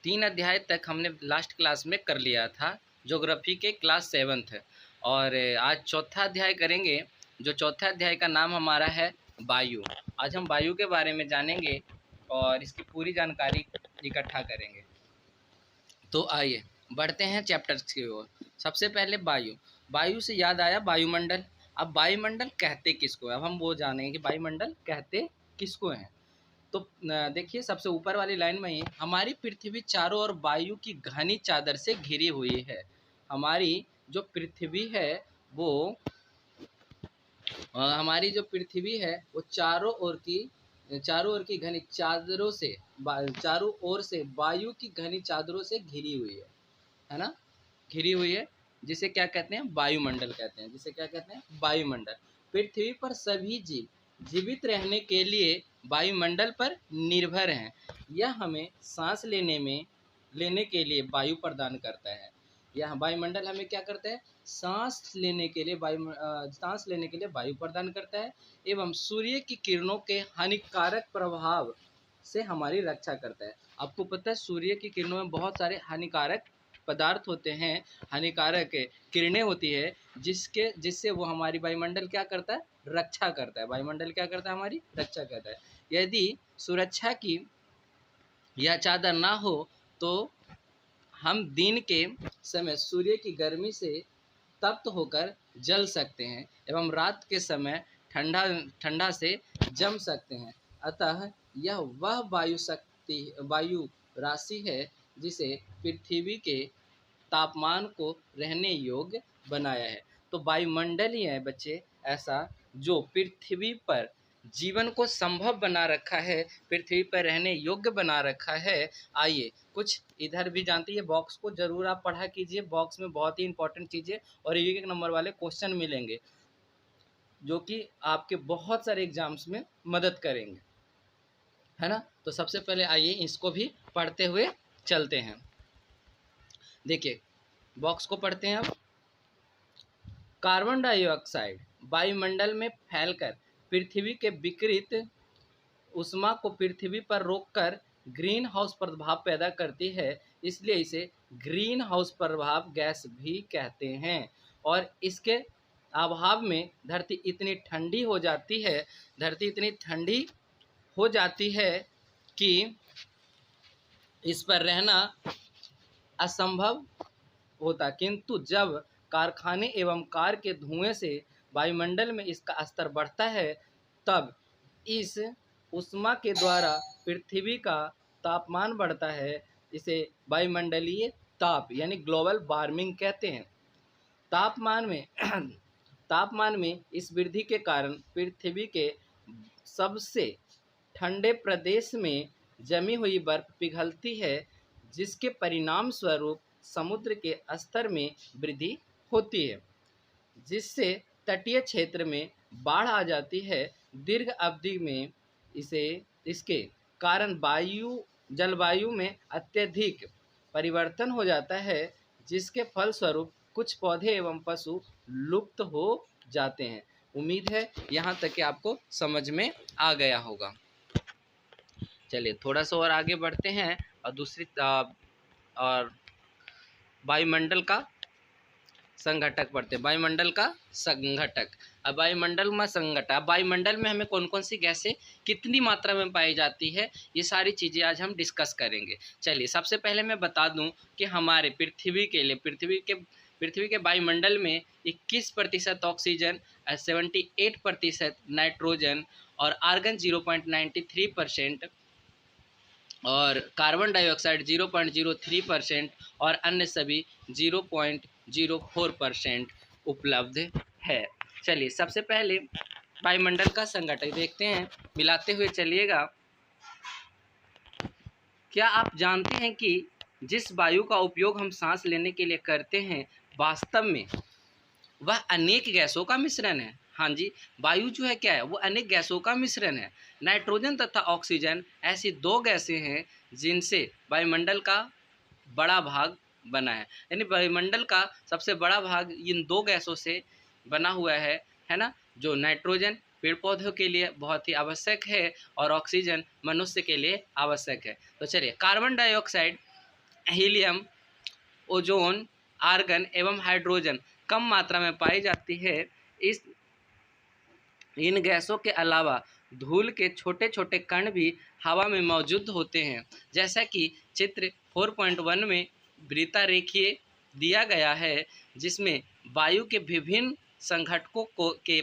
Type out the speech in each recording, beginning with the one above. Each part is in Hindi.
3 अध्याय तक हमने लास्ट क्लास में कर लिया था, ज्योग्राफी के क्लास 7th। और आज चौथा अध्याय करेंगे, जो चौथा अध्याय का नाम हमारा है वायु। आज हम वायु के बारे में जानेंगे और इसकी पूरी जानकारी इकट्ठा करेंगे। तो आइए बढ़ते हैं चैप्टर्स की ओर। सबसे पहले वायु। वायु से याद आया वायुमंडल। अब वायुमंडल कहते किसको है, अब हम वो जानेंगे कि वायुमंडल कहते किसको हैं। तो देखिए सबसे ऊपर वाली लाइन में ही, हमारी पृथ्वी चारों ओर वायु की घनी चादर से घिरी हुई है। हमारी जो पृथ्वी है वो हमारी जो पृथ्वी है वो चारों ओर की घनी चादरों से, चारों ओर से वायु की घनी चादरों से घिरी हुई है ना, घिरी हुई है, जिसे क्या कहते हैं, वायुमंडल कहते हैं। जिसे क्या कहते हैं, वायुमंडल। पृथ्वी पर सभी जीव जीवित रहने के लिए वायुमंडल पर निर्भर हैं। यह हमें सांस लेने के लिए वायु प्रदान करता है। यह वायुमंडल हमें क्या करता है, सांस लेने के लिए वायु प्रदान करता है एवं सूर्य की किरणों के हानिकारक प्रभाव से हमारी रक्षा करता है। आपको पता है सूर्य की किरणों में बहुत सारे हानिकारक पदार्थ होते हैं, हानिकारक किरणें होती है, जिससे वो हमारी वायुमंडल क्या करता है, रक्षा करता है। वायुमंडल क्या करता है, हमारी रक्षा करता है। यदि सुरक्षा की यह चादर ना हो तो हम दिन के समय सूर्य की गर्मी से तप्त होकर जल सकते हैं एवं रात के समय ठंडा से जम सकते हैं। अतः यह वह वायु राशि है जिसे पृथ्वी के तापमान को रहने योग्य बनाया है। तो वायुमंडल ही है बच्चे ऐसा जो पृथ्वी पर जीवन को संभव बना रखा है, पृथ्वी पर रहने योग्य बना रखा है। आइए कुछ इधर भी जानते हैं, बॉक्स को जरूर आप पढ़ा कीजिए। बॉक्स में बहुत ही इंपॉर्टेंट चीज़ें और एक नंबर वाले क्वेश्चन मिलेंगे जो कि आपके बहुत सारे एग्जाम्स में मदद करेंगे, है ना। तो सबसे पहले आइए इसको भी पढ़ते हुए चलते हैं। देखिए बॉक्स को पढ़ते हैं अब। कार्बन डाइऑक्साइड वायुमंडल में फैलकर पृथ्वी के विकिरित ऊष्मा को पृथ्वी पर रोककर ग्रीन हाउस प्रभाव पैदा करती है, इसलिए इसे ग्रीन हाउस प्रभाव गैस भी कहते हैं। और इसके अभाव में धरती इतनी ठंडी हो जाती है कि इस पर रहना असंभव होता। किंतु जब कारखाने एवं कार के धुएं से वायुमंडल में इसका स्तर बढ़ता है, तब इस ऊष्मा के द्वारा पृथ्वी का तापमान बढ़ता है। इसे वायुमंडलीय ताप यानी ग्लोबल वार्मिंग कहते हैं। तापमान में इस वृद्धि के कारण पृथ्वी के सबसे ठंडे प्रदेश में जमी हुई बर्फ पिघलती है, जिसके परिणाम स्वरूप समुद्र के स्तर में वृद्धि होती है, जिससे तटीय क्षेत्र में बाढ़ आ जाती है। दीर्घ अवधि में इसके कारण जलवायु में अत्यधिक परिवर्तन हो जाता है, जिसके फलस्वरूप कुछ पौधे एवं पशु लुप्त हो जाते हैं। उम्मीद है यहाँ तक कि आपको समझ में आ गया होगा। चलिए थोड़ा सा और आगे बढ़ते हैं और वायुमंडल का संघटक पढ़ते हैं। वायुमंडल का संघटक। अब वायुमंडल में हमें कौन कौन सी गैसें कितनी मात्रा में पाई जाती है, ये सारी चीज़ें आज हम डिस्कस करेंगे। चलिए सबसे पहले मैं बता दूं कि हमारे पृथ्वी के वायुमंडल में 21% ऑक्सीजन, 78% नाइट्रोजन और आर्गन 0.93% और कार्बन डाइऑक्साइड 0.03% और अन्य सभी 0.04% उपलब्ध है। चलिए सबसे पहले वायुमंडल का संघटक देखते हैं, मिलाते हुए चलिएगा। क्या आप जानते हैं कि जिस वायु का उपयोग हम सांस लेने के लिए करते हैं, वास्तव में वह अनेक गैसों का मिश्रण है। हाँ जी, वायु जो है क्या है, वो अनेक गैसों का मिश्रण है। नाइट्रोजन तथा ऑक्सीजन ऐसी दो गैसें हैं जिनसे वायुमंडल का बड़ा भाग बना है। यानी वायुमंडल का सबसे बड़ा भाग इन दो गैसों से बना हुआ है ना। जो नाइट्रोजन पेड़ पौधों के लिए बहुत ही आवश्यक है और ऑक्सीजन मनुष्य के लिए आवश्यक है। तो चलिए carbon dioxide helium, ozone, argon एवं हाइड्रोजन कम मात्रा में पाई जाती है। इन गैसों के अलावा धूल के छोटे छोटे कण भी हवा में मौजूद होते हैं, जैसा कि चित्र 4.1 में वृत्तारेखीय दिया गया है, जिसमें वायु के विभिन्न संघटकों को के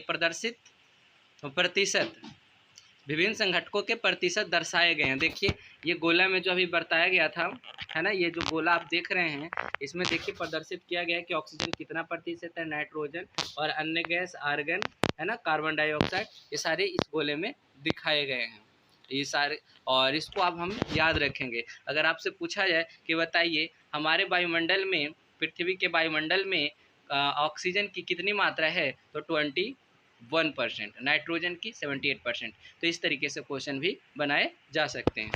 प्रतिशत दर्शाए गए हैं। देखिए ये गोला में जो अभी बताया गया था, है ना, ये जो गोला आप देख रहे हैं, इसमें देखिए प्रदर्शित किया गया है कि ऑक्सीजन कितना प्रतिशत है, नाइट्रोजन और अन्य गैस आर्गन, है ना, कार्बन डाइऑक्साइड, ये सारे इस गोले में दिखाए गए हैं, ये सारे। और इसको अब हम याद रखेंगे। अगर आपसे पूछा जाए कि बताइए हमारे वायुमंडल में, पृथ्वी के वायुमंडल में ऑक्सीजन की कितनी मात्रा है, तो 21%, नाइट्रोजन की 78%। तो इस तरीके से क्वेश्चन भी बनाए जा सकते हैं।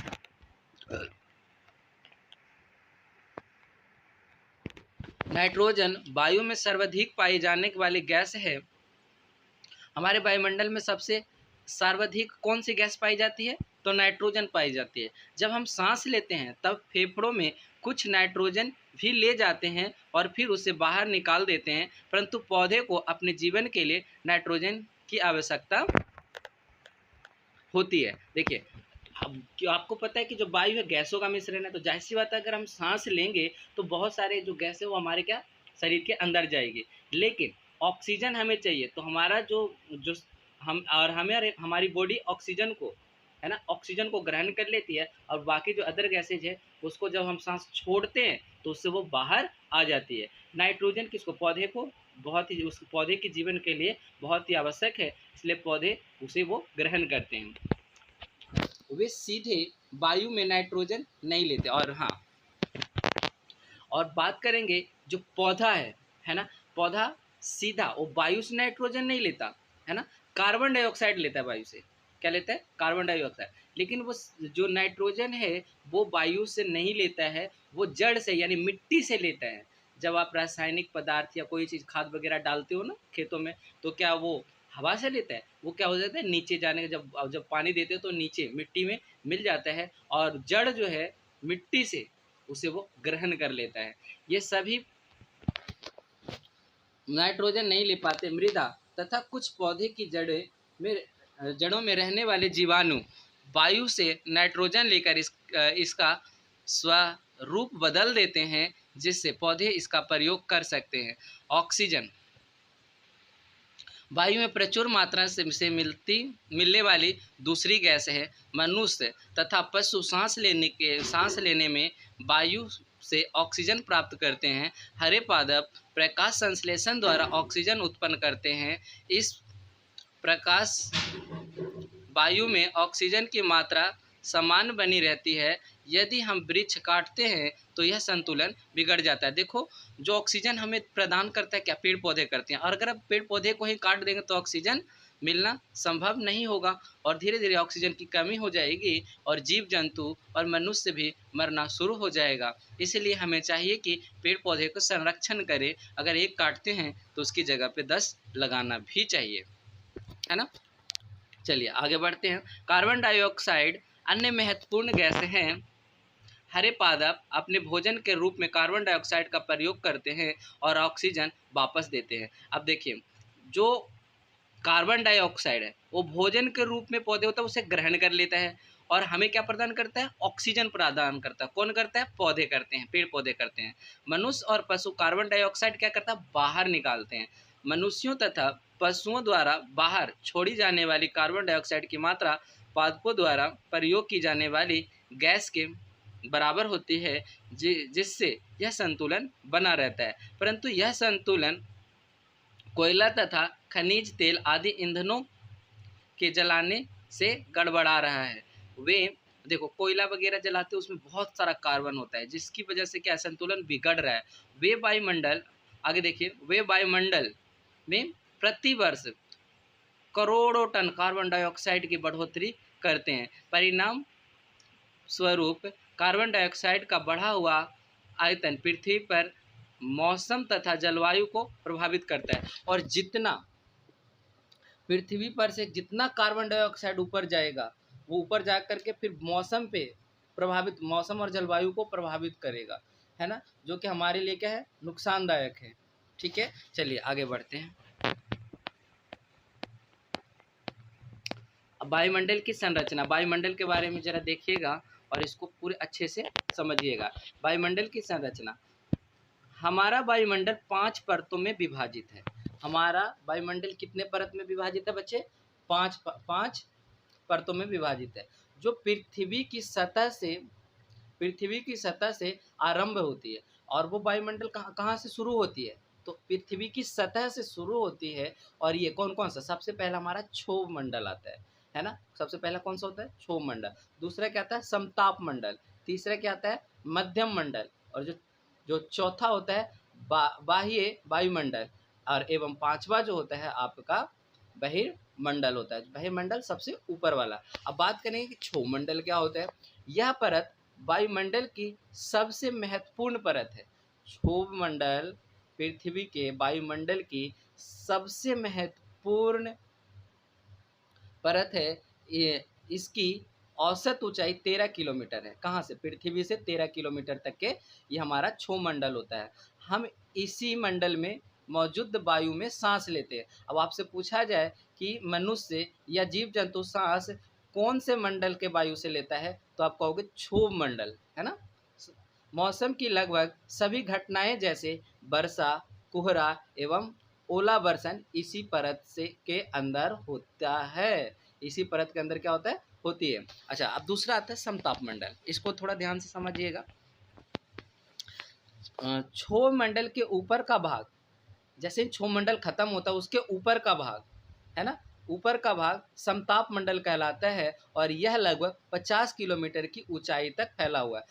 नाइट्रोजन वायु में सर्वाधिक पाई जाने वाली गैस है। हमारे वायुमंडल में सबसे सर्वाधिक कौन सी गैस पाई जाती है, तो नाइट्रोजन पाई जाती है। जब हम सांस लेते हैं तब फेफड़ों में कुछ नाइट्रोजन भी ले जाते हैं और फिर उसे बाहर निकाल देते हैं, परंतु पौधे को अपने जीवन के लिए नाइट्रोजन की आवश्यकता होती है। देखिए अब आपको पता है कि जो वायु है गैसों का मिश्रण है, तो जाहिर सी बात है अगर हम सांस लेंगे तो बहुत सारे जो गैस है वो हमारे क्या शरीर के अंदर जाएगी, लेकिन ऑक्सीजन हमें चाहिए। तो हमारा जो जो हम और हमें हमारी बॉडी ऑक्सीजन को, है ना, ऑक्सीजन को ग्रहण कर लेती है, और बाकी जो अदर गैसेज है उसको जब हम सांस छोड़ते हैं तो उससे वो बाहर आ जाती है। नाइट्रोजन किसको, पौधे को बहुत ही, उस पौधे के जीवन के लिए बहुत ही आवश्यक है, इसलिए पौधे उसे वो ग्रहण करते हैं, वे सीधे वायु में नाइट्रोजन नहीं लेते। और हाँ, और बात करेंगे जो पौधा है ना, पौधा सीधा वो वायु से नाइट्रोजन नहीं लेता, है ना, कार्बन डाइऑक्साइड लेता है वायु से। क्या लेता है, कार्बन डाइऑक्साइड। लेकिन वो जो नाइट्रोजन है वो वायु से नहीं लेता है, वो जड़ से यानी मिट्टी से लेता है। जब आप रासायनिक पदार्थ या कोई चीज़ खाद वगैरह डालते हो ना खेतों में, तो क्या वो हवा से लेता है, वो क्या हो जाता है नीचे जाने के, जब पानी देते हो तो नीचे मिट्टी में मिल जाता है, और जड़ जो है मिट्टी से उसे वो ग्रहण कर लेता है। ये सभी नाइट्रोजन नहीं ले पाते। मृदा तथा कुछ पौधे की जड़ों में रहने वाले जीवाणु वायु से नाइट्रोजन लेकर इसका स्वरूप बदल देते हैं, जिससे पौधे इसका प्रयोग कर सकते हैं। ऑक्सीजन वायु में प्रचुर मात्रा से मिलने वाली दूसरी गैस है। मनुष्य तथा पशु सांस लेने में वायु से ऑक्सीजन प्राप्त करते हैं। हरे पादप प्रकाश संश्लेषण द्वारा ऑक्सीजन उत्पन्न करते हैं। इस प्रकाश वायु में ऑक्सीजन की मात्रा समान बनी रहती है। यदि हम वृक्ष काटते हैं तो यह संतुलन बिगड़ जाता है। देखो जो ऑक्सीजन हमें प्रदान करता है क्या, पेड़ पौधे करते हैं, और अगर आप पेड़ पौधे को ही काट देंगे तो ऑक्सीजन मिलना संभव नहीं होगा, और धीरे धीरे ऑक्सीजन की कमी हो जाएगी और जीव जंतु और मनुष्य भी मरना शुरू हो जाएगा। इसलिए हमें चाहिए कि पेड़ पौधे को संरक्षण करें। अगर एक काटते हैं तो उसकी जगह पे 10 लगाना भी चाहिए, है ना। चलिए आगे बढ़ते हैं। कार्बन डाइऑक्साइड अन्य महत्वपूर्ण गैस हैं। हरे पादप अपने भोजन के रूप में कार्बन डाइऑक्साइड का प्रयोग करते हैं और ऑक्सीजन वापस देते हैं। अब देखिए जो कार्बन डाइऑक्साइड है वो भोजन के रूप में पौधे होता है उसे ग्रहण कर लेता है, और हमें क्या प्रदान करता है, ऑक्सीजन प्रदान करता है। कौन करता है, पौधे करते हैं, पेड़ पौधे करते हैं। मनुष्य और पशु कार्बन डाइऑक्साइड क्या करता है, बाहर निकालते हैं। मनुष्यों तथा पशुओं द्वारा बाहर छोड़ी जाने वाली कार्बन डाइऑक्साइड की मात्रा पादपों द्वारा प्रयोग की जाने वाली गैस के बराबर होती है, जिससे यह संतुलन बना रहता है। परंतु यह संतुलन कोयला तथा खनिज तेल आदि ईंधनों के जलाने से गड़बड़ा रहा है। वे देखो कोयला वगैरह जलाते हैं उसमें बहुत सारा कार्बन होता है, जिसकी वजह से क्या संतुलन बिगड़ रहा है। वे वायुमंडल, आगे देखिए, वे वायुमंडल में प्रति वर्ष करोड़ों टन कार्बन डाइऑक्साइड की बढ़ोतरी करते हैं। परिणाम स्वरूप कार्बन डाइऑक्साइड का बढ़ा हुआ आयतन पृथ्वी पर मौसम तथा जलवायु को प्रभावित करता है। और जितना पृथ्वी पर से जितना कार्बन डाइऑक्साइड ऊपर जाएगा वो ऊपर जा कर के फिर मौसम और जलवायु को प्रभावित करेगा। है ना, जो कि हमारे लिए क्या है, नुकसानदायक है। ठीक है, चलिए आगे बढ़ते हैं। अब वायुमंडल की संरचना, वायुमंडल के बारे में जरा देखिएगा और इसको पूरे अच्छे से समझिएगा। वायुमंडल की संरचना, हमारा वायुमंडल 5 परतों में विभाजित है। हमारा वायुमंडल कितने परत में विभाजित है बच्चे? 5 परतों में विभाजित है, जो पृथ्वी की सतह से आरंभ होती है। और वो वायुमंडल कहाँ से शुरू होती है? तो पृथ्वी की सतह से शुरू होती है। और ये कौन कौन सा? सबसे पहला हमारा क्षोभ मंडल आता है ना। सबसे पहला कौन सा होता है? क्षोभ मंडल। दूसरा क्या आता है? समताप मंडल। तीसरा क्या आता है? मध्यम मंडल। और जो चौथा होता है बाह्य वायुमंडल। और एवं पांचवा जो होता है आपका बहिर्मंडल होता है। बहिर्मंडल सबसे ऊपर वाला। अब बात करेंगे कि क्षोभ मंडल क्या होता है। यह परत वायुमंडल की सबसे महत्वपूर्ण परत है। क्षोभ मंडल पृथ्वी के वायुमंडल की सबसे महत्वपूर्ण परत है। इसकी औसत ऊंचाई 13 किलोमीटर है। कहाँ से? पृथ्वी से 13 किलोमीटर तक के ये हमारा क्षोभ मंडल होता है। हम इसी मंडल में मौजूद वायु में सांस लेते हैं। अब आपसे पूछा जाए कि मनुष्य या जीव जंतु सांस कौन से मंडल के वायु से लेता है, तो आप कहोगे क्षोभ मंडल, है ना। मौसम की लगभग सभी घटनाएं जैसे वर्षा, कोहरा एवं ओला वर्षण इसी परत से के अंदर होता है। इसी परत के अंदर क्या होता है? होती है। अच्छा, अब दूसरा आता है समताप मंडल। इसको थोड़ा ध्यान से समझिएगा। क्षोभ मंडल के ऊपर का भाग, जैसे क्षोभ मंडल खत्म होता है उसके ऊपर का भाग, है ना, ऊपर का भाग समताप मंडल कहलाता है। और यह लगभग 50 किलोमीटर की ऊंचाई तक फैला हुआ है।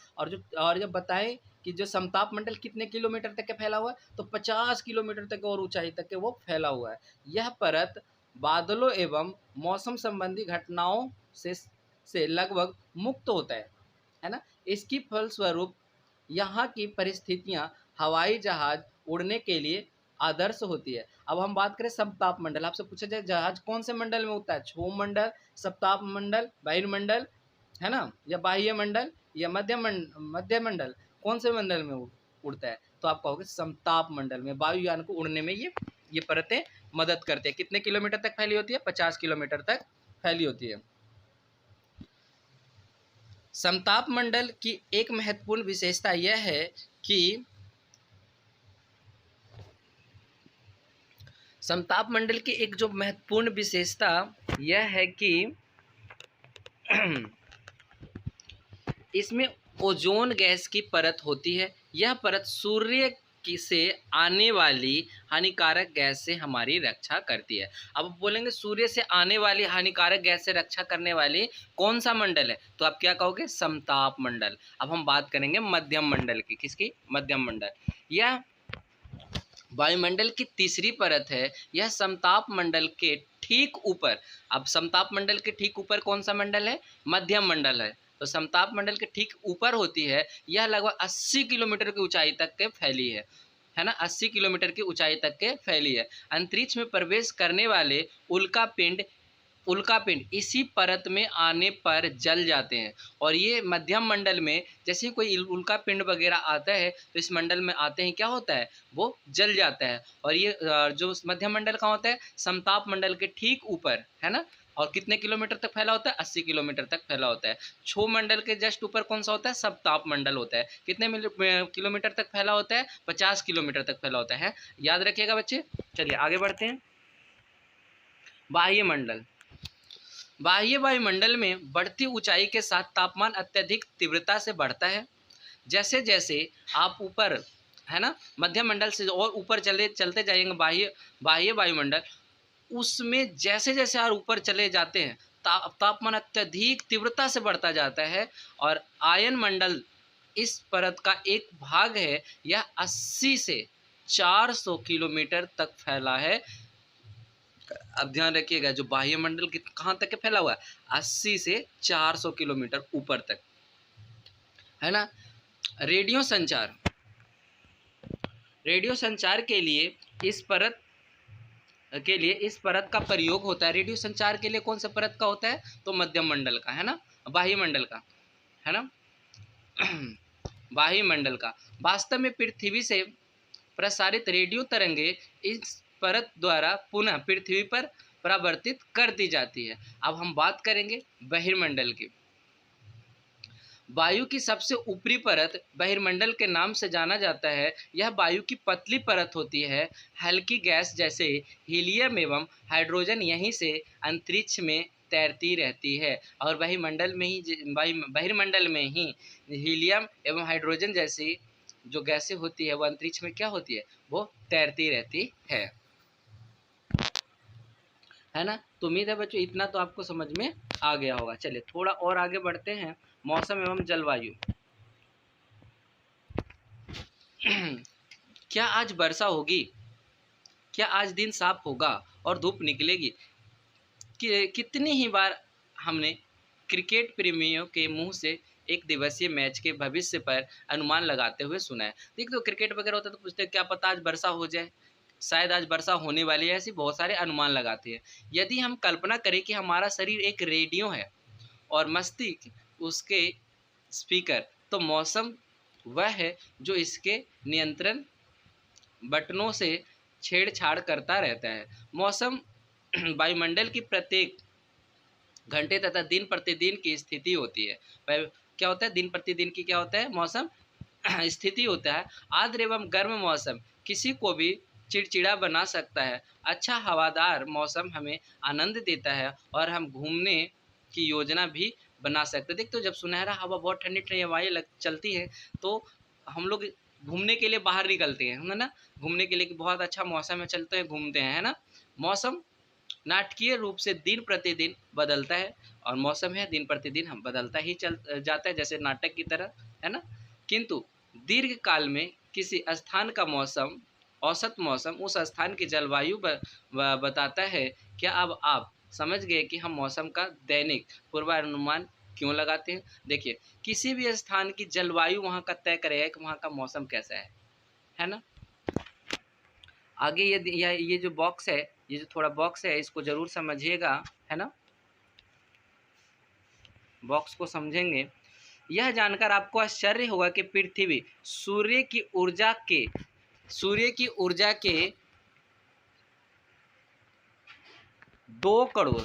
और जब बताएं कि जो समताप मंडल कितने किलोमीटर तक के फैला हुआ है, तो 50 किलोमीटर तक और ऊंचाई तक के वो फैला हुआ है। यह परत बादलों एवं मौसम संबंधी घटनाओं से लगभग मुक्त होता है ना। इसकी फलस्वरूप यहाँ की परिस्थितियाँ हवाई जहाज उड़ने के लिए आदर्श होती है। अब हम बात करें समताप मंडल। आपसे पूछा जाए जहाज कौन से मंडल में उड़ता है? क्षोभ मंडल, समताप मंडल, बहिर्मंडल, है ना, या बाह्य मंडल या मध्य मंडल, कौन से मंडल में उड़ता है? तो आप कहोगे समताप मंडल में। वायुयान को उड़ने में ये परतें मदद करती है। कितने किलोमीटर तक फैली होती है? 50 किलोमीटर तक फैली होती है। समताप मंडल की एक महत्वपूर्ण विशेषता यह है कि समताप मंडल की एक जो महत्वपूर्ण विशेषता यह है कि इसमें ओजोन गैस की परत होती है। यह परत सूर्य से आने वाली हानिकारक गैस से हमारी रक्षा करती है। अब बोलेंगे सूर्य से आने वाली हानिकारक गैस से रक्षा करने वाली कौन सा मंडल है? तो आप क्या कहोगे? समताप मंडल। अब हम बात करेंगे मध्यम मंडल की। किसकी? मध्यम मंडल। यह वायुमंडल की तीसरी परत है। यह समताप मंडल के ठीक ऊपर, अब समताप मंडल के ठीक ऊपर कौन सा मंडल है? मध्यम मंडल है। तो समताप मंडल के ठीक ऊपर होती है। यह लगभग 80 किलोमीटर की ऊंचाई तक के फैली है ना, 80 किलोमीटर की ऊंचाई तक के फैली है। अंतरिक्ष में प्रवेश करने वाले उल्कापिंड इसी परत में आने पर जल जाते हैं। और ये मध्यम मंडल में जैसे ही कोई उल्कापिंड वगैरह आता है तो इस मंडल में आते हैं, क्या होता है? वो जल जाता है। और ये जो मध्यम मंडल कहाँ होता है? समताप मंडल के ठीक ऊपर, है ना। और कितने किलोमीटर तक फैला होता है? 80 किलोमीटर तक फैला होता है। क्षोभ मंडल के जस्ट ऊपर कौन सा होता है? समताप मंडल होता है। कितने किलोमीटर तक फैला होता है? 50 किलोमीटर तक फैला होता है। याद रखिएगा बच्चे। चलिए आगे बढ़ते हैं। बाह्य मंडल। बाह्य वायुमंडल में बढ़ती ऊंचाई के साथ तापमान अत्यधिक तीव्रता से बढ़ता है। जैसे जैसे आप ऊपर, है ना, मध्य मंडल से और ऊपर चलते जाएंगे बाह्य वायुमंडल, उसमें जैसे जैसे आप ऊपर चले जाते हैं तापमान अत्यधिक तीव्रता से बढ़ता जाता है। और आयन मंडल इस परत का एक भाग है। यह 80 से 400 किलोमीटर तक फैला है। अब ध्यान रखिएगा, जो बाह्य मंडल कहाँ तक के फैला हुआ है? 80 से 400 किलोमीटर ऊपर तक, है ना। रेडियो संचार के लिए इस परत का प्रयोग होता है। रेडियो संचार के लिए कौन सा परत का होता है? तो मध्यम मंडल का, है ना, बाह्य मंडल का, है ना। वायुमंडल का। वास्तव में पृथ्वी से प्रसारित रेडियो तरंगे इस परत द्वारा पुनः पृथ्वी पर परावर्तित कर दी जाती है। अब हम बात करेंगे बहिर्मंडल की। वायु की सबसे ऊपरी परत बहिर्मंडल के नाम से जाना जाता है। यह वायु की पतली परत होती है। हल्की गैस जैसे हीलियम एवं हाइड्रोजन यहीं से अंतरिक्ष में तैरती रहती है और बहिर्मंडल में ही हीलियम एवं हाइड्रोजन जैसी जो गैसें होती है वो अंतरिक्ष में क्या होती है, वो तैरती रहती है ना। तो उम्मीद है बच्चों इतना तो आपको समझ में आ गया होगा। चलिए थोड़ा और आगे बढ़ते हैं। मौसम एवं जलवायु। क्या आज वर्षा होगी? क्या आज दिन साफ होगा और धूप निकलेगी? कितनी ही बार हमने क्रिकेट प्रेमियों के मुंह से एक दिवसीय मैच के भविष्य पर अनुमान लगाते हुए सुना है। देख तो क्रिकेट वगैरह होता है तो पूछते हैं क्या पता आज वर्षा हो जाए, शायद आज वर्षा होने वाली है, ऐसी बहुत सारे अनुमान लगाते हैं। यदि हम कल्पना करें कि हमारा शरीर एक रेडियो है और मस्तिष्क उसके स्पीकर, तो मौसम वह है जो इसके नियंत्रण बटनों से छेड़छाड़ करता रहता है। मौसम वायुमंडल की प्रत्येक घंटे तथा दिन प्रतिदिन की स्थिति होती है। क्या होता है? दिन प्रतिदिन की क्या होता है? मौसम स्थिति होता है। आर्द्र एवं गर्म मौसम किसी को भी चिड़चिड़ा बना सकता है। अच्छा हवादार मौसम हमें आनंद देता है और हम घूमने की योजना भी बना सकते हैं। देखते हो जब सुनहरा हवा, बहुत ठंडी ठंडी हवाएं चलती हैं तो हम लोग घूमने के लिए बाहर निकलते हैं, है ना, घूमने के लिए कि बहुत अच्छा मौसम है, चलते हैं घूमते हैं, है ना। मौसम नाटकीय रूप से दिन प्रतिदिन बदलता है और मौसम है दिन प्रतिदिन हम बदलता ही चल जाता है, जैसे नाटक की तरह, है ना। किंतु दीर्घ काल में किसी स्थान का मौसम, औसत मौसम उस स्थान की जलवायु बताता है। क्या अब आप समझ गए कि हम मौसम का दैनिक पूर्वानुमान क्यों लगाते हैं? देखिए किसी भी स्थान की जलवायु वहाँ का तय करेगा कि वहाँ का मौसम कैसा है ना। आगे ये जो बॉक्स है, ये जो थोड़ा बॉक्स है इसको ज़रूर समझिएगा, है ना। बॉक्स को समझेंगे यह जानकर आपको आश्चर्य होगा कि पृथ्वी सूर्य की ऊर्जा के 2 करोड़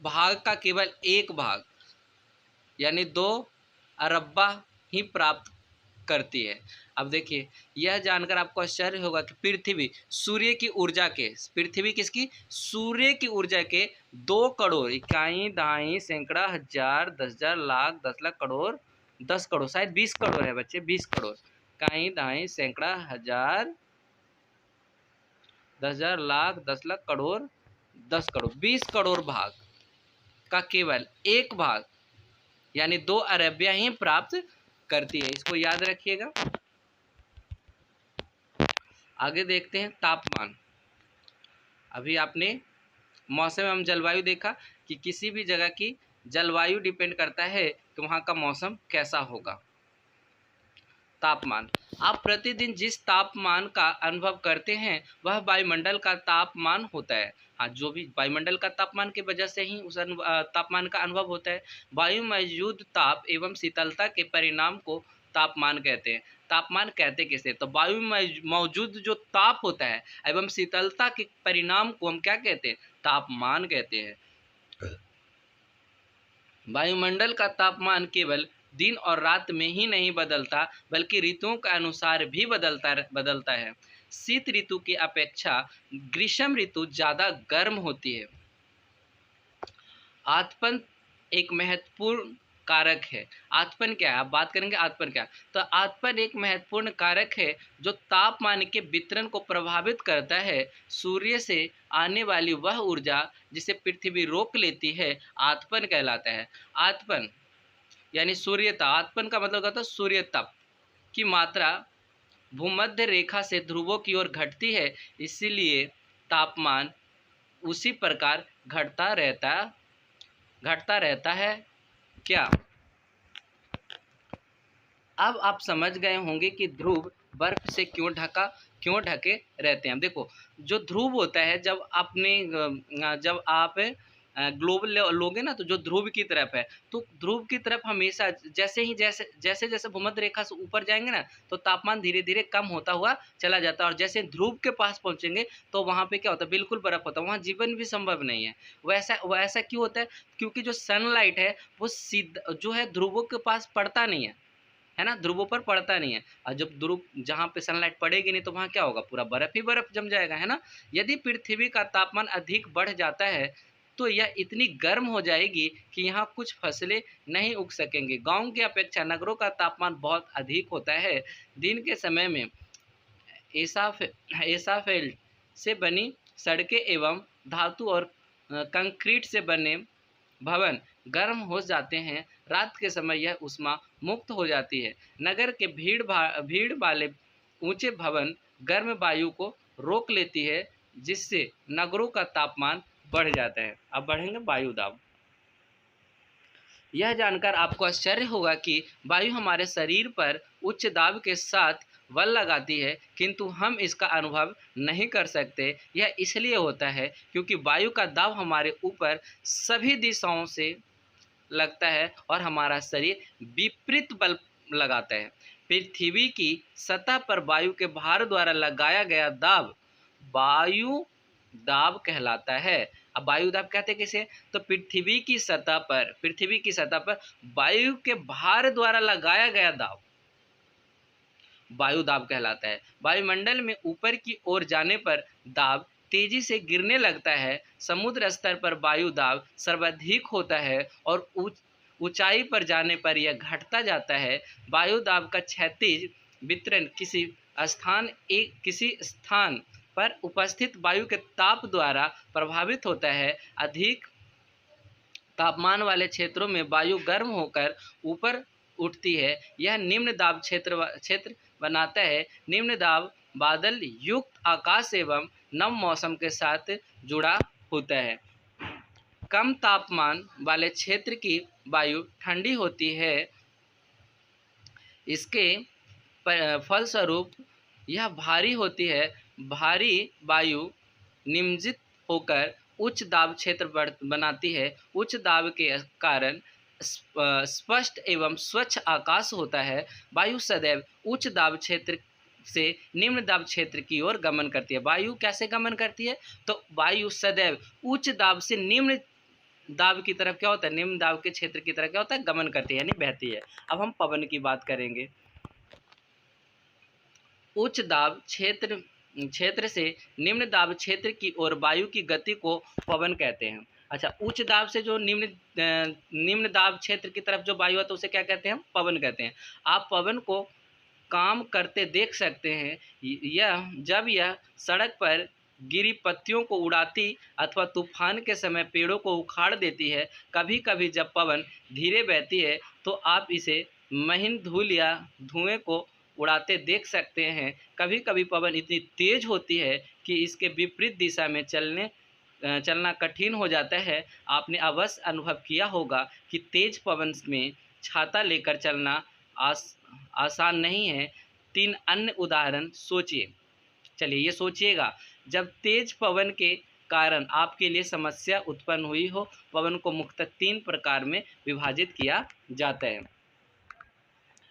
भाग का केवल 1 भाग यानी 2 अरबा ही प्राप्त करती है। अब देखिए यह जानकर आपको आश्चर्य होगा कि पृथ्वी सूर्य की ऊर्जा के, पृथ्वी किसकी? सूर्य की ऊर्जा के 2 करोड़ इकाई दहाई सैकड़ा हजार 10,000 लाख 10 लाख करोड़ 10 करोड़ शायद 20 करोड़ है बच्चे, 20 करोड़ इकाई दहाई सैकड़ा हजार 10,000 लाख 10 लाख करोड़ 10 करोड़ 20 करोड़ भाग का केवल 1 भाग यानी 2 अरबिया ही प्राप्त करती है। इसको याद रखिएगा। आगे देखते हैं तापमान। अभी आपने मौसम एवं जलवायु देखा कि किसी भी जगह की जलवायु डिपेंड करता है कि वहाँ का मौसम कैसा होगा। तापमान, आप प्रतिदिन जिस तापमान का अनुभव करते हैं वह वायुमंडल का तापमान होता है। हाँ, जो भी वायुमंडल का तापमान की वजह से ही उस तापमान का अनुभव होता है। वायु में मौजूद ताप एवं शीतलता के परिणाम को तापमान कहते हैं। तापमान कहते किसे? तो वायु में मौजूद जो ताप होता है एवं शीतलता के परिणाम को हम क्या कहते हैं? तापमान कहते हैं। वायुमंडल का तापमान केवल दिन और रात में ही नहीं बदलता बल्कि ऋतुओं के अनुसार भी बदलता है। शीत ऋतु की अपेक्षा ग्रीष्म ऋतु ज़्यादा गर्म होती है। आतपन एक महत्वपूर्ण कारक है। आतपन क्या है? आप बात करेंगे आतपन क्या है? तो आतपन एक महत्वपूर्ण कारक है जो तापमान के वितरण को प्रभावित करता है। सूर्य से आने वाली वह ऊर्जा जिसे पृथ्वी रोक लेती है आतपन कहलाता है। आतपन यानी सूर्यता, आतपन का मतलब होता है सूर्यताप की मात्रा भूमध्य रेखा से ध्रुवों की ओर घटती है, इसीलिए तापमान उसी प्रकार घटता रहता है। क्या अब आप समझ गए होंगे कि ध्रुव बर्फ से क्यों ढके रहते हैं? देखो जो ध्रुव होता है जब आप ग्लोबल लोगे ना, तो जो ध्रुव की तरफ है, तो ध्रुव की तरफ हमेशा जैसे जैसे भूमध्य रेखा से ऊपर जाएंगे ना, तो तापमान धीरे धीरे कम होता हुआ चला जाता है, और जैसे ध्रुव के पास पहुंचेंगे तो वहाँ पे क्या होता है, बिल्कुल बर्फ होता है, वहाँ जीवन भी संभव नहीं है। वैसा क्यों होता है, क्योंकि जो सनलाइट है वो सीधा जो है ध्रुवों के पास पड़ता नहीं है ना, ध्रुवों पर पड़ता नहीं है। और जब ध्रुव जहाँ पे सनलाइट पड़ेगी नहीं, तो वहाँ क्या होगा, पूरा बर्फ ही बर्फ जम जाएगा, है ना। यदि पृथ्वी का तापमान अधिक बढ़ जाता है तो यह इतनी गर्म हो जाएगी कि यहाँ कुछ फसलें नहीं उग सकेंगे। गांव की अपेक्षा नगरों का तापमान बहुत अधिक होता है। दिन के समय में एसाफेल्ट से बनी सड़कें एवं धातु और कंक्रीट से बने भवन गर्म हो जाते हैं। रात के समय यह ऊष्मा मुक्त हो जाती है। नगर के भीड़ वाले ऊंचे भवन गर्म वायु को रोक लेती है, जिससे नगरों का तापमान बढ़ जाता है। अब बढ़ेंगे वायु दाब। यह जानकर आपको आश्चर्य होगा कि वायु हमारे शरीर पर उच्च दाब के साथ बल लगाती है, किंतु हम इसका अनुभव नहीं कर सकते। यह इसलिए होता है क्योंकि वायु का दाब हमारे ऊपर सभी दिशाओं से लगता है और हमारा शरीर विपरीत बल लगाता है। पृथ्वी की सतह पर वायु के भार द्वारा लगाया गया दाब वायु दाब कहलाता है। अब वायु दाब कहते किसे, तो पृथ्वी की सतह पर वायु के भार द्वारा लगाया गया दाब वायु दाब कहलाता है। वायुमंडल में ऊपर की ओर जाने पर दाब तेजी से गिरने लगता है। समुद्र स्तर पर वायु दाब सर्वाधिक होता है और ऊंचाई पर जाने पर यह घटता जाता है। वायु दाब का क्षैतिज वितरण किसी स्थान पर उपस्थित वायु के ताप द्वारा प्रभावित होता है। अधिक तापमान वाले क्षेत्रों में वायु गर्म होकर ऊपर उठती है। यह निम्न दाब क्षेत्र बनाता है। निम्न दाब बादल युक्त आकाश एवं नम मौसम के साथ जुड़ा होता है। कम तापमान वाले क्षेत्र की वायु ठंडी होती है। इसके फलस्वरूप यह भारी होती है। भारी वायु निमज्जित होकर उच्च दाब क्षेत्र बनाती है। उच्च दाब के कारण स्पष्ट एवं स्वच्छ आकाश होता है। वायु सदैव उच्च दाब क्षेत्र से निम्न दाब क्षेत्र की ओर गमन करती है। वायु कैसे गमन करती है, तो वायु सदैव उच्च दाब से निम्न दाब की तरफ क्या होता है, निम्न दाब के क्षेत्र की तरफ क्या होता है, गमन करती है, यानी बहती है। अब हम पवन की बात करेंगे। उच्च दाब क्षेत्र से निम्न दाब क्षेत्र की ओर वायु की गति को पवन कहते हैं। अच्छा, उच्च दाब से जो निम्न दाब क्षेत्र की तरफ जो वायु है, तो उसे क्या कहते हैं, पवन कहते हैं। आप पवन को काम करते देख सकते हैं। जब यह सड़क पर गिरी पत्तियों को उड़ाती अथवा तूफान के समय पेड़ों को उखाड़ देती है। कभी कभी जब पवन धीरे बहती है तो आप इसे महीन धूल या धुएं को उड़ाते देख सकते हैं। कभी कभी पवन इतनी तेज होती है कि इसके विपरीत दिशा में चलना कठिन हो जाता है। आपने अवश्य अनुभव किया होगा कि तेज पवन में छाता लेकर चलना आसान नहीं है। 3 अन्य उदाहरण सोचिए। चलिए ये सोचिएगा, जब तेज पवन के कारण आपके लिए समस्या उत्पन्न हुई हो। पवन को मुख्यतः 3 प्रकार में विभाजित किया जाता है।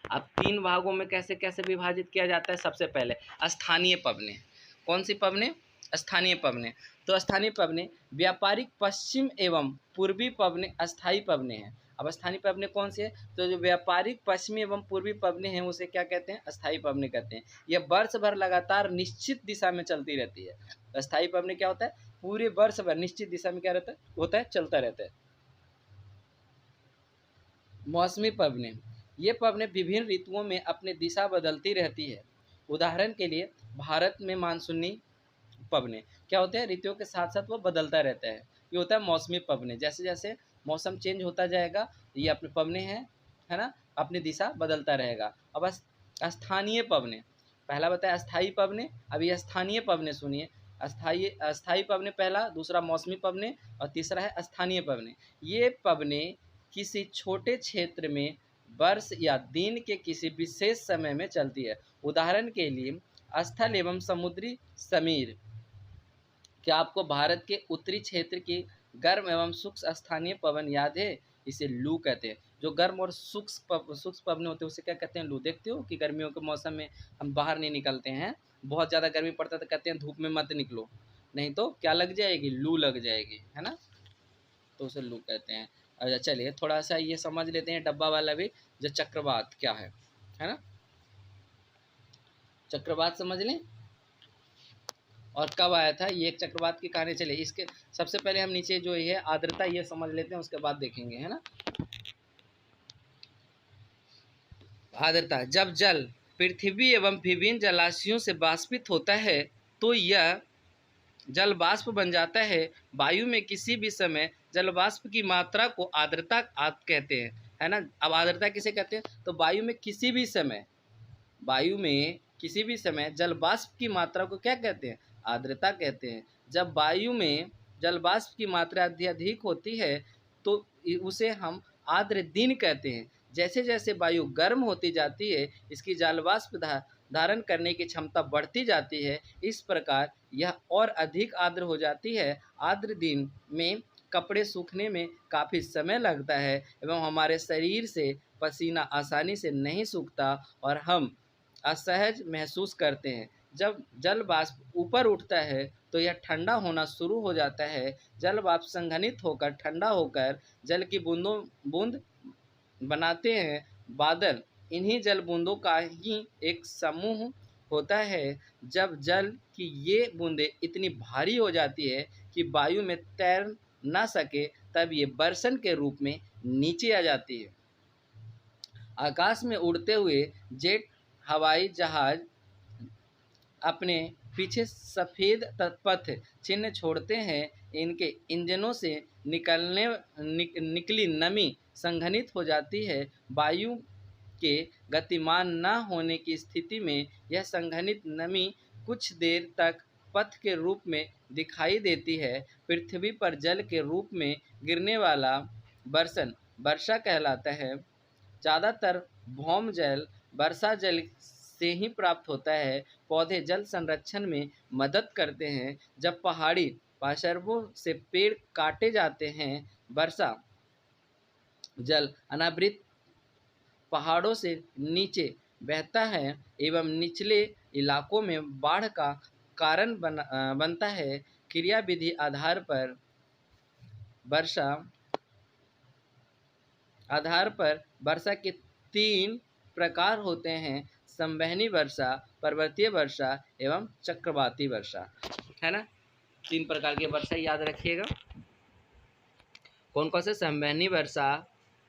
अब 3 भागों में कैसे कैसे विभाजित किया जाता है। सबसे पहले स्थानीय पवनें। कौन सी पवनें, स्थानीय पवनें। तो स्थानीय पवनें व्यापारिक पश्चिम एवं पूर्वी पवनें अस्थायी पवनें हैं। अब स्थानीय पवनें कौन सी है, तो जो व्यापारिक पश्चिमी एवं पूर्वी पवनें हैं उसे क्या कहते हैं, अस्थायी पवनें कहते हैं। यह वर्ष भर लगातार निश्चित दिशा में चलती रहती है। अस्थायी पवनें क्या होता है, पूरे वर्ष भर निश्चित दिशा में क्या रहता है, होता है, चलता रहता है। मौसमी पवनें, ये पवनें विभिन्न ऋतुओं में अपनी दिशा बदलती रहती है। उदाहरण के लिए भारत में मानसूनी पवनें क्या होते हैं, ऋतुओं के साथ साथ वो बदलता रहता है। ये होता है मौसमी पवनें। जैसे जैसे मौसम चेंज होता जाएगा, ये अपने पवनें हैं, है ना, अपनी दिशा बदलता रहेगा। अब स्थानीय पवनें, पहला बताया अस्थायी पवनें, अब ये स्थानीय पवनें सुनिए। अस्थायी पवनें पहला, दूसरा मौसमी पवनें और तीसरा है स्थानीय पवनें। ये पवनें किसी छोटे क्षेत्र में वर्ष या दिन के किसी विशेष समय में चलती है। उदाहरण के लिए स्थल एवं समुद्री समीर, क्या आपको भारत के उत्तरी क्षेत्र की गर्म एवं शुष्क स्थानीय पवन याद है, इसे लू कहते हैं। जो गर्म और शुष्क पवन होते हैं उसे क्या कहते हैं? लू। देखते हो कि गर्मियों के मौसम में हम बाहर नहीं निकलते हैं, बहुत ज़्यादा गर्मी पड़ता है तो कहते हैं धूप में मत निकलो, नहीं तो क्या लग जाएगी? लू लग जाएगी, है ना, तो उसे लू कहते हैं। अच्छा चलिए थोड़ा सा ये समझ लेते हैं डब्बा वाला भी, जो चक्रवात क्या है ना, चक्रवात समझ लें और कब आया था ये एक चक्रवात की कहानी। चलिए इसके सबसे पहले हम नीचे जो है आर्द्रता ये समझ लेते हैं, उसके बाद देखेंगे, है ना। आर्द्रता, जब जल पृथ्वी एवं विभिन्न जलाशयों से बाष्पित होता है तो यह जल वाष्प बन जाता है। वायु में किसी भी समय जल वाष्प की मात्रा को आर्द्रता कहते हैं, है ना। अब आर्द्रता किसे कहते हैं? तो वायु में किसी भी समय जल वाष्प की मात्रा को क्या कहते हैं? आर्द्रता कहते हैं। जब वायु में जल वाष्प की मात्रा अत्यधिक होती है तो उसे हम आर्द्र दिन कहते हैं। जैसे जैसे वायु गर्म होती जाती है इसकी जल वाष्प धारण करने की क्षमता बढ़ती जाती है, इस प्रकार यह और अधिक आर्द्र हो जाती है। आर्द्र दिन में कपड़े सूखने में काफ़ी समय लगता है एवं हमारे शरीर से पसीना आसानी से नहीं सूखता और हम असहज महसूस करते हैं। जब जल वाष्प ऊपर उठता है तो यह ठंडा होना शुरू हो जाता है। जल वाष्प संघनित होकर ठंडा होकर जल की बूंद बनाते हैं बादल। इन्हीं जल बूंदों का ही एक समूह होता है। जब जल की ये बूंदें इतनी भारी हो जाती है कि वायु में तैर ना सके तब ये बरसन के रूप में नीचे आ जाती है। आकाश में उड़ते हुए जेट हवाई जहाज अपने पीछे सफ़ेद पथ चिन्ह छोड़ते हैं। इनके इंजनों से निकली नमी संघनित हो जाती है। वायु के गतिमान न होने की स्थिति में यह संघनित नमी कुछ देर तक पथ के रूप में दिखाई देती है। पृथ्वी पर जल के रूप में गिरने वाला बरसन वर्षा कहलाता है। ज़्यादातर भौम जल वर्षा जल से ही प्राप्त होता है। पौधे जल संरक्षण में मदद करते हैं। जब पहाड़ी पार्श्वों से पेड़ काटे जाते हैं, वर्षा जल अनावृत पहाड़ों से नीचे बहता है एवं निचले इलाकों में बाढ़ का कारण बनता है। क्रियाविधि आधार पर वर्षा के 3 प्रकार होते हैं: संवहनी वर्षा, पर्वतीय वर्षा एवं चक्रवाती वर्षा, है ना। 3 प्रकार की वर्षा याद रखिएगा। कौन कौन से? संवहनी वर्षा,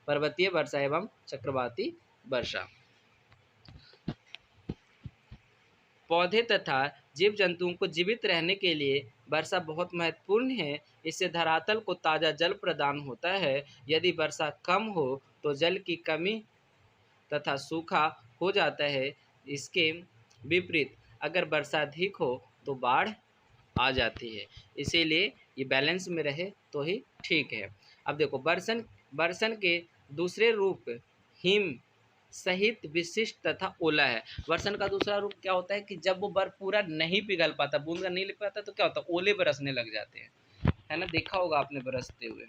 पर्वतीय वर्षा एवं चक्रवाती वर्षा। पौधे तथा जीव जंतुओं को जीवित रहने के लिए वर्षा बहुत महत्वपूर्ण है। इससे धरातल को ताज़ा जल प्रदान होता है। यदि वर्षा कम हो तो जल की कमी तथा सूखा हो जाता है। इसके विपरीत अगर वर्षा अधिक हो तो बाढ़ आ जाती है। इसीलिए ये बैलेंस में रहे तो ही ठीक है। अब देखो बरसन के दूसरे रूप हिम सहित विशिष्ट तथा ओला है। वर्षण का दूसरा रूप क्या होता है कि जब वो बर्फ पूरा नहीं पिघल पाता, बूंद का नहीं ले पाता, तो क्या होता है? ओले बरसने लग जाते हैं, है ना। देखा होगा आपने बरसते हुए।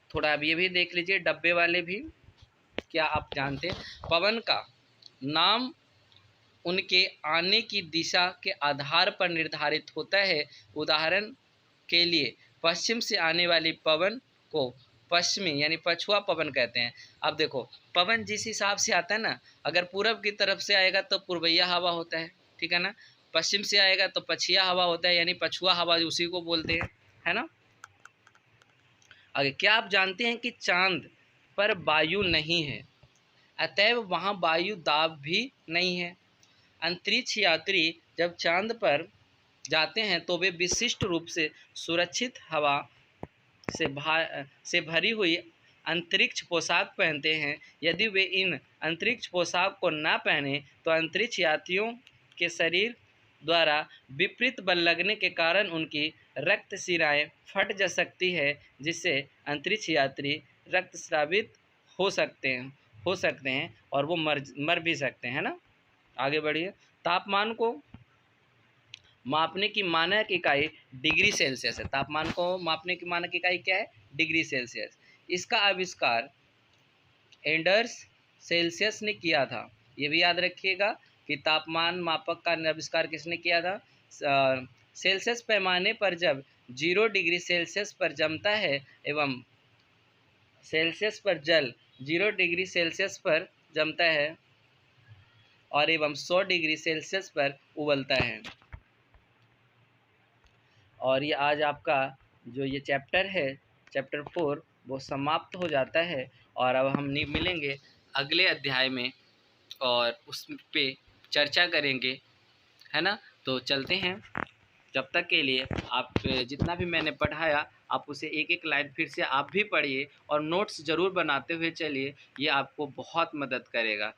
थोड़ा अब ये भी देख लीजिए डब्बे वाले भी। क्या आप जानते हैं पवन का नाम उनके आने की दिशा के आधार पर निर्धारित होता है। उदाहरण के लिए पश्चिम से आने वाली पवन को पश्चिमी यानी पछुआ पवन कहते हैं। अब देखो पवन जिस हिसाब से आता है ना, अगर पूरब की तरफ से आएगा तो पूर्वैया हवा होता है, ठीक है ना। पश्चिम से आएगा तो पछिया हवा होता है, यानी पछुआ हवा उसी को बोलते हैं, है ना। आगे, क्या आप जानते हैं कि चांद पर वायु नहीं है, अतएव वहाँ वायु दाब भी नहीं है। अंतरिक्ष यात्री जब चांद पर जाते हैं तो वे विशिष्ट रूप से सुरक्षित हवा से भरी हुई अंतरिक्ष पोशाक पहनते हैं। यदि वे इन अंतरिक्ष पोशाक को ना पहने तो अंतरिक्ष यात्रियों के शरीर द्वारा विपरीत बल लगने के कारण उनकी रक्त शिराएँ फट जा सकती है, जिससे अंतरिक्ष यात्री रक्तस्रावित हो सकते हैं और वो मर भी सकते हैं, है ना। आगे बढ़िए। तापमान को मापने की मानक इकाई डिग्री सेल्सियस है। तापमान को मापने की मानक इकाई क्या है? Degree Celsius. इसका आविष्कार एंडर्स सेल्सियस ने किया था। ये भी याद रखिएगा कि तापमान मापक का आविष्कार किसने किया था? सेल्सियस पैमाने पर जब 0 डिग्री सेल्सियस पर जमता है एवं सेल्सियस पर जल 0 डिग्री सेल्सियस पर जमता है और एवं 100 डिग्री सेल्सियस पर उबलता है। और ये आज आपका जो ये चैप्टर है, चैप्टर 4, वो समाप्त हो जाता है। और अब हम मिलेंगे अगले अध्याय में और उस पे चर्चा करेंगे, है ना। तो चलते हैं। जब तक के लिए आप जितना भी मैंने पढ़ाया आप उसे एक एक लाइन फिर से आप भी पढ़िए और नोट्स ज़रूर बनाते हुए चलिए, ये आपको बहुत मदद करेगा।